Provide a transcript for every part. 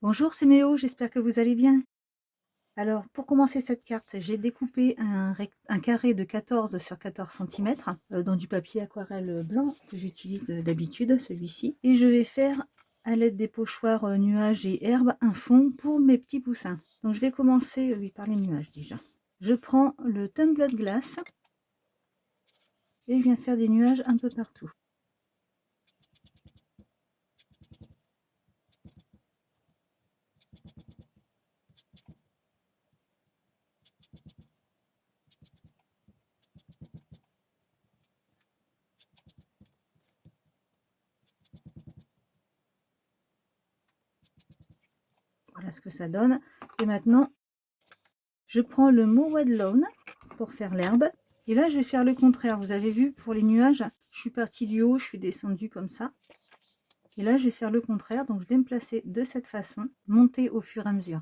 Bonjour, c'est Méo, j'espère que vous allez bien. Alors, pour commencer cette carte, j'ai découpé un carré de 14 sur 14 cm dans du papier aquarelle blanc que j'utilise d'habitude, celui-ci. Et je vais faire, à l'aide des pochoirs nuages et herbes, un fond pour mes petits poussins. Donc, je vais commencer, oui, par les nuages déjà. Je prends le tumbler de glace et je viens faire des nuages un peu partout. Voilà ce que ça donne. Et maintenant, je prends le Mowed Lawn pour faire l'herbe. Et là, je vais faire le contraire. Vous avez vu, pour les nuages, je suis partie du haut, je suis descendue comme ça. Et là, je vais faire le contraire. Donc, je vais me placer de cette façon, monter au fur et à mesure.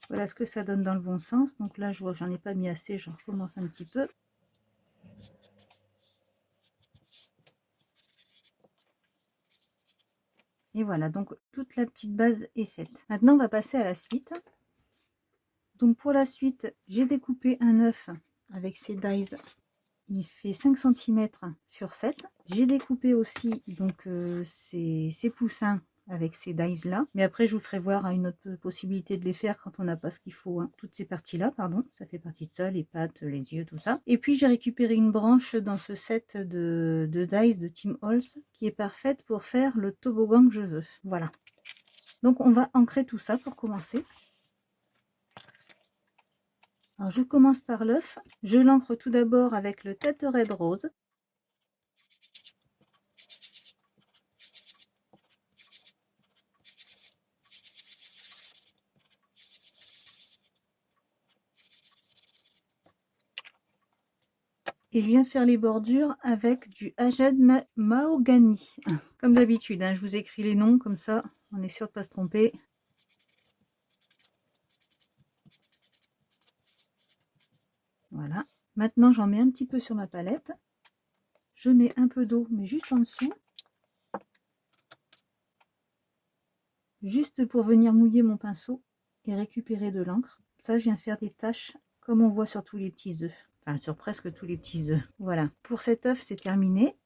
Voilà ce que ça donne dans le bon sens. Donc là, je vois que j'en ai pas mis assez. Je recommence un petit peu. Et voilà, donc toute la petite base est faite. Maintenant, on va passer à la suite. Donc pour la suite, j'ai découpé un œuf avec ces dies. Il fait 5 cm sur 7. J'ai découpé aussi donc ces poussins avec ces dies là, mais après je vous ferai voir une autre possibilité de les faire quand on n'a pas ce qu'il faut, hein. Toutes ces parties là, pardon, ça fait partie de ça, les pattes, les yeux, tout ça. Et puis j'ai récupéré une branche dans ce set de dies de Tim Holtz qui est parfaite pour faire le toboggan que je veux. Voilà, donc on va ancrer tout ça pour commencer. Alors je commence par l'œuf, je l'ancre tout d'abord avec le tête red rose. Et je viens faire les bordures avec du Ajad Mahogany. Comme d'habitude, hein, je vous écris les noms, comme ça on est sûr de ne pas se tromper. Voilà. Maintenant, j'en mets un petit peu sur ma palette. Je mets un peu d'eau, mais juste en dessous. Juste pour venir mouiller mon pinceau et récupérer de l'encre. Ça, je viens faire des taches comme on voit sur tous les petits œufs. Enfin, sur presque tous les petits œufs. Voilà. Pour cet œuf, c'est terminé.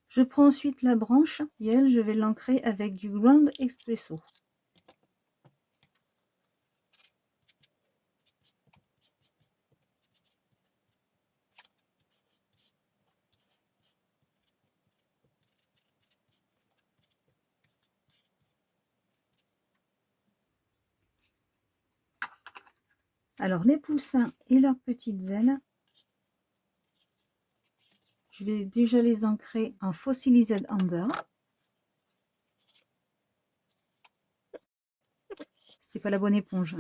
Je prends ensuite la branche et elle, je vais l'ancrer avec du Ground Espresso. Alors, les poussins et leurs petites ailes, je vais déjà les ancrer en Fossilised Amber. C'était pas la bonne éponge.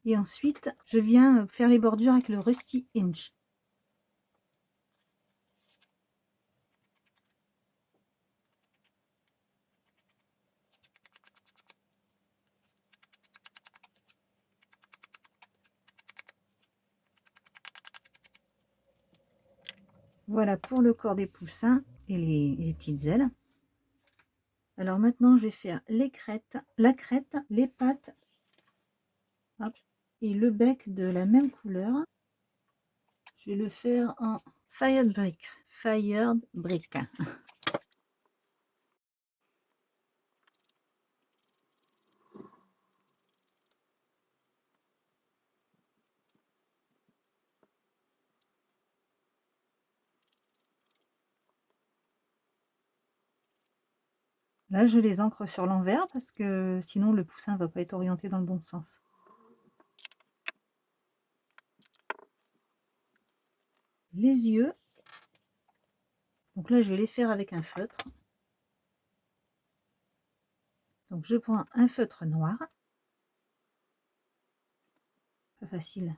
Et ensuite, je viens faire les bordures avec le Rusty Inch. Voilà pour le corps des poussins et les petites ailes. Alors maintenant, je vais faire les crêtes, la crête, les pattes, hop, et le bec de la même couleur. Je vais le faire en Fired Brick. Fired Brick. Là, je les ancre sur l'envers parce que sinon le poussin ne va pas être orienté dans le bon sens. les yeux. Donc là, je vais les faire avec un feutre. Donc je prends un feutre noir. Pas facile.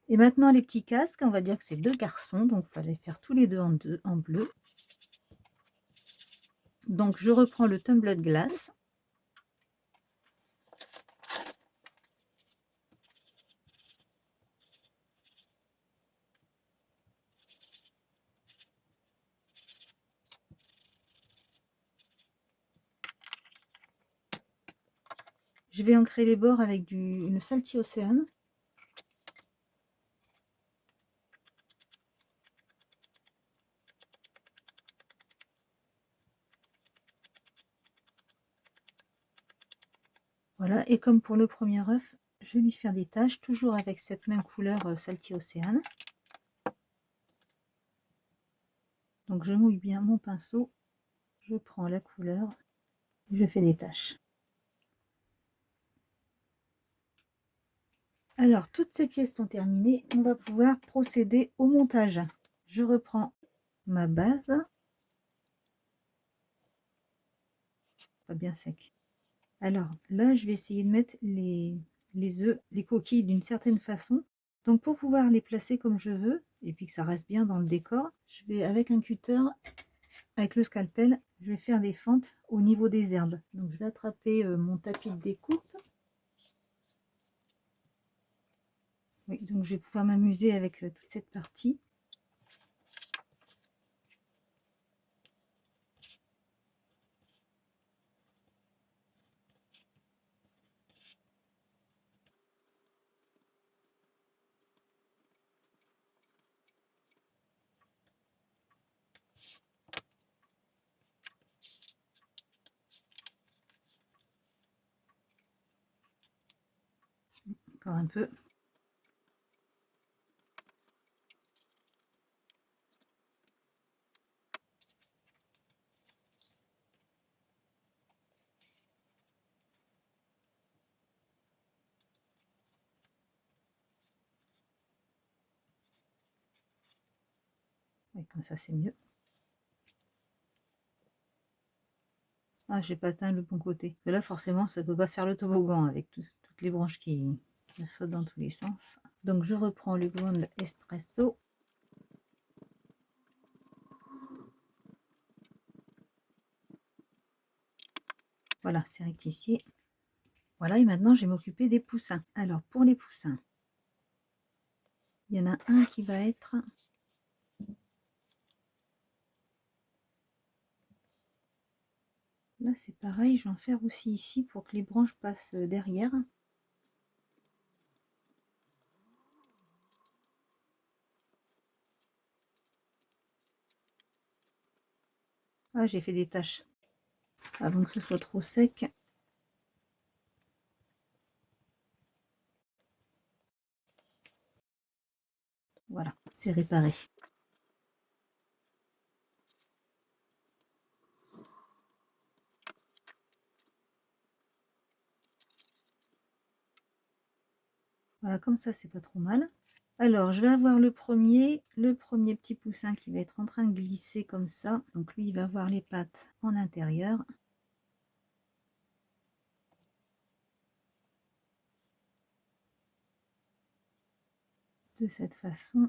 Et maintenant les petits casques, on va dire que c'est 2 garçons, donc il fallait faire tous les deux en bleu. Donc je reprends le tumbler de glace. Je vais ancrer les bords avec une Salty Ocean. Voilà, et comme pour le premier œuf, je vais lui faire des taches, toujours avec cette même couleur Salty Ocean. Donc je mouille bien mon pinceau, je prends la couleur, je fais des taches. Alors, toutes ces pièces sont terminées, on va pouvoir procéder au montage. Je reprends ma base, pas bien sec. Alors là, je vais essayer de mettre les œufs, les coquilles d'une certaine façon. Donc pour pouvoir les placer comme je veux, et puis que ça reste bien dans le décor, je vais avec un cutter, avec le scalpel, je vais faire des fentes au niveau des herbes. Donc je vais attraper mon tapis de découpe. Oui, donc je vais pouvoir m'amuser avec toute cette partie. Encore un peu. Oui, comme ça c'est mieux. Ah, j'ai pas atteint le bon côté. Et là, forcément, ça peut pas faire le toboggan avec toutes les branches qui sautent dans tous les sens. Donc, je reprends le Grand Espresso. Voilà, c'est rectifié. Voilà, et maintenant, je vais m'occuper des poussins. Alors, pour les poussins, il y en a un qui va être... Là, c'est pareil, je vais en faire aussi ici pour que les branches passent derrière. Ah, j'ai fait des taches avant que ce soit trop sec. Voilà, c'est réparé. Voilà, comme ça, c'est pas trop mal. Alors, je vais avoir le premier petit poussin qui va être en train de glisser comme ça. Donc, lui, il va avoir les pattes en intérieur. De cette façon.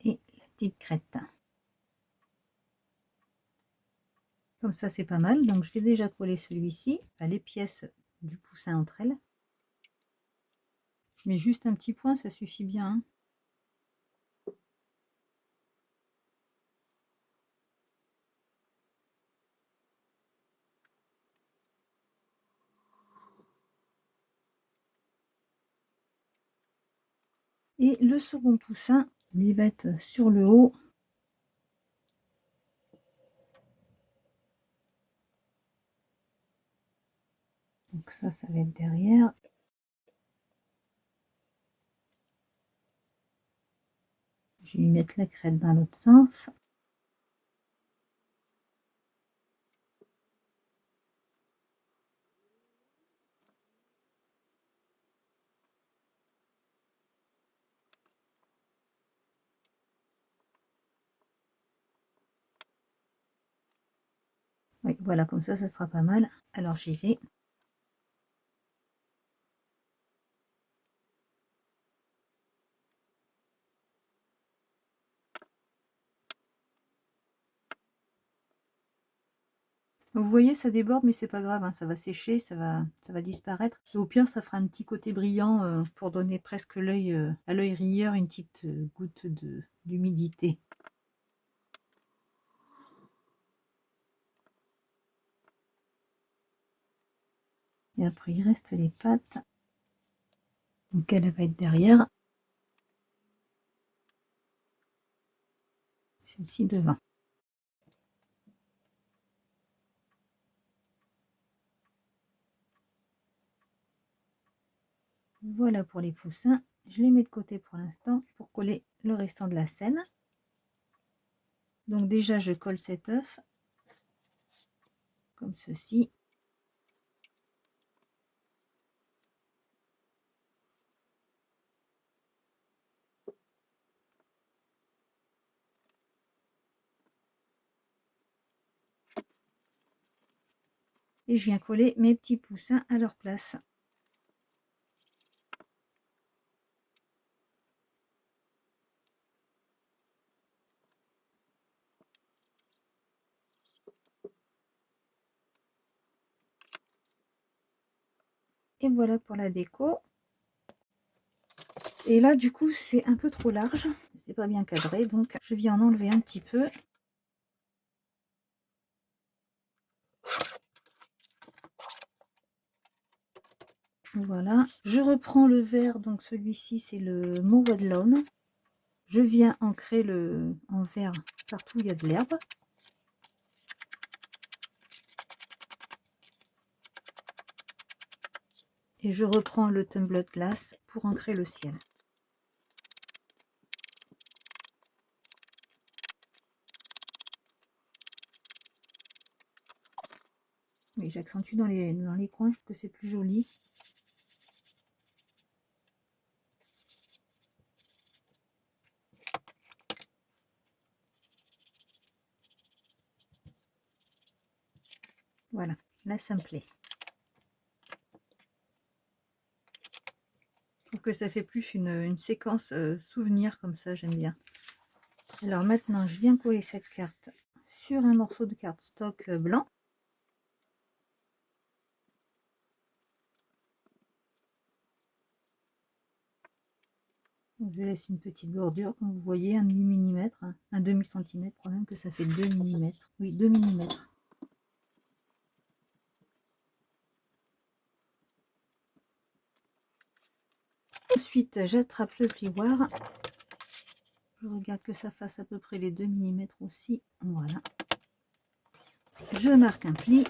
Et la petite crête. Comme ça, c'est pas mal. Donc, je vais déjà coller celui-ci, les pièces du poussin entre elles. Je mets juste un petit point, ça suffit bien. Hein. Et le second poussin, lui, va être sur le haut. Donc ça va être derrière. Je vais lui mettre la crête dans l'autre sens. Oui, voilà, comme ça sera pas mal. Alors j'y vais. Vous voyez, ça déborde, mais c'est pas grave, hein, ça va sécher, ça va disparaître. Et au pire, ça fera un petit côté brillant pour donner presque l'œil à l'œil rieur, une petite goutte d'humidité. Et après, il reste les pattes. Donc elle va être derrière. Celle-ci devant. Voilà pour les poussins. Je les mets de côté pour l'instant pour coller le restant de la scène. Donc déjà, je colle cet œuf comme ceci. Et je viens coller mes petits poussins à leur place. Et voilà pour la déco. Et là, du coup, c'est un peu trop large. C'est pas bien cadré, donc je viens en enlever un petit peu. Voilà. Je reprends le vert, donc celui-ci, c'est le Mowed Lawn. Je viens ancrer en vert partout où il y a de l'herbe. Et je reprends le Tumbled Glass pour ancrer le ciel. Oui, j'accentue dans les coins, je trouve que c'est plus joli. Voilà, là ça me plaît. Je trouve que ça fait plus une séquence souvenir comme ça, j'aime bien. Alors maintenant, je viens coller cette carte sur un morceau de cardstock blanc. Je laisse une petite bordure, comme vous voyez, un demi-millimètre, un demi-centimètre, problème que ça fait 2 mm. Oui, 2 mm. Ensuite, j'attrape le plioir. Je regarde que ça fasse à peu près les 2 mm aussi. Voilà. Je marque un pli.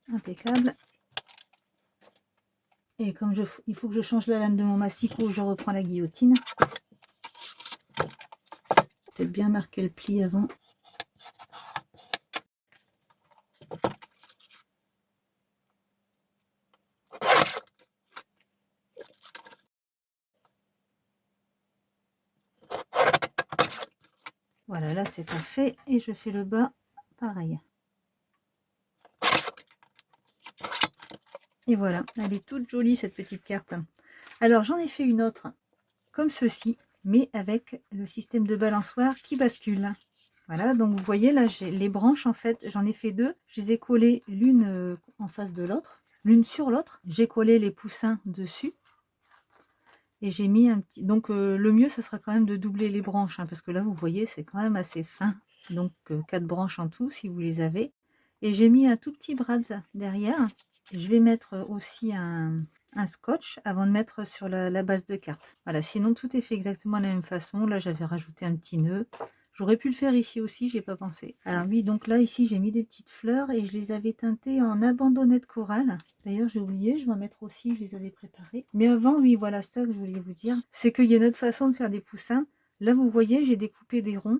Impeccable. Et comme il faut que je change la lame de mon massicot, je reprends la guillotine. Peut-être bien marquer le pli avant. Voilà, là c'est parfait. Et je fais le bas, pareil. Et voilà, elle est toute jolie cette petite carte. Alors j'en ai fait une autre, comme ceci, mais avec le système de balançoire qui bascule. Voilà, donc vous voyez là, j'ai les branches en fait, j'en ai fait deux. Je les ai collées l'une en face de l'autre, l'une sur l'autre. J'ai collé les poussins dessus. Et j'ai mis un petit... Donc le mieux, ce sera quand même de doubler les branches, hein, parce que là, vous voyez, c'est quand même assez fin. Donc 4 branches en tout, si vous les avez. Et j'ai mis un tout petit bras derrière. Je vais mettre aussi un un scotch avant de mettre sur la base de carte. Voilà, sinon tout est fait exactement de la même façon. Là, j'avais rajouté un petit nœud. J'aurais pu le faire ici aussi, j'ai pas pensé. Alors oui, donc là, ici, j'ai mis des petites fleurs et je les avais teintées en abandonné de corail. D'ailleurs, j'ai oublié, je vais en mettre aussi, je les avais préparées. Mais avant, oui, voilà ça que je voulais vous dire. C'est qu'il y a une autre façon de faire des poussins. Là, vous voyez, j'ai découpé des ronds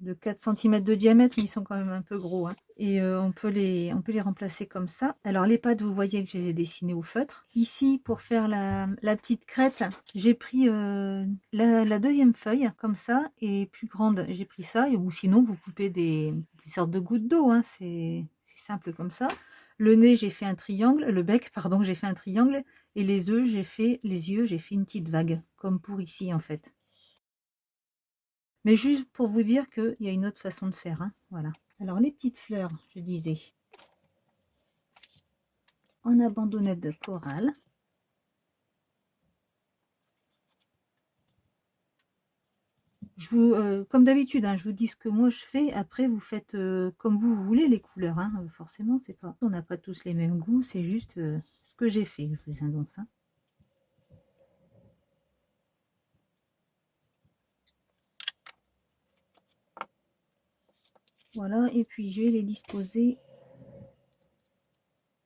de 4 cm de diamètre, mais ils sont quand même un peu gros, hein. Et on peut les remplacer comme ça. Alors les pattes, vous voyez que je les ai dessinées au feutre. Ici, pour faire la petite crête, j'ai pris la deuxième feuille comme ça, et plus grande, j'ai pris ça. Ou sinon, vous coupez des sortes de gouttes d'eau, hein. C'est simple comme ça. Le nez, j'ai fait un triangle. Le bec, pardon, j'ai fait un triangle. Et les yeux, j'ai fait une petite vague, comme pour ici en fait. Mais juste pour vous dire qu'il y a une autre façon de faire, hein. Voilà. Alors les petites fleurs, je disais, en abandonnette de corail. Je vous, comme d'habitude, hein, je vous dis ce que moi je fais. Après, vous faites comme vous voulez les couleurs, hein. Forcément, c'est pas, on n'a pas tous les mêmes goûts. C'est juste ce que j'ai fait. Je vous annonce, hein. Voilà, et puis je vais les disposer.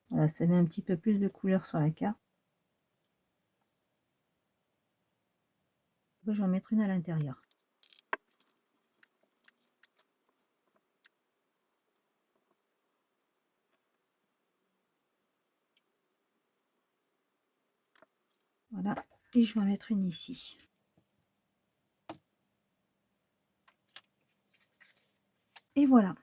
Voilà, ça met un petit peu plus de couleur sur la carte. Je vais en mettre une à l'intérieur. Voilà, et je vais en mettre une ici. Et voilà.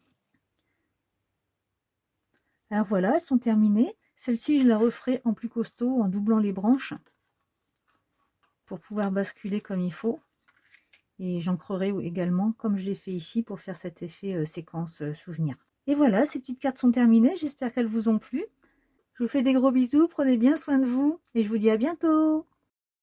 Alors voilà, elles sont terminées. Celle-ci, je la referai en plus costaud, en doublant les branches, pour pouvoir basculer comme il faut. Et j'ancrerai également, comme je l'ai fait ici, pour faire cet effet séquence souvenir. Et voilà, ces petites cartes sont terminées. J'espère qu'elles vous ont plu. Je vous fais des gros bisous, prenez bien soin de vous, et je vous dis à bientôt.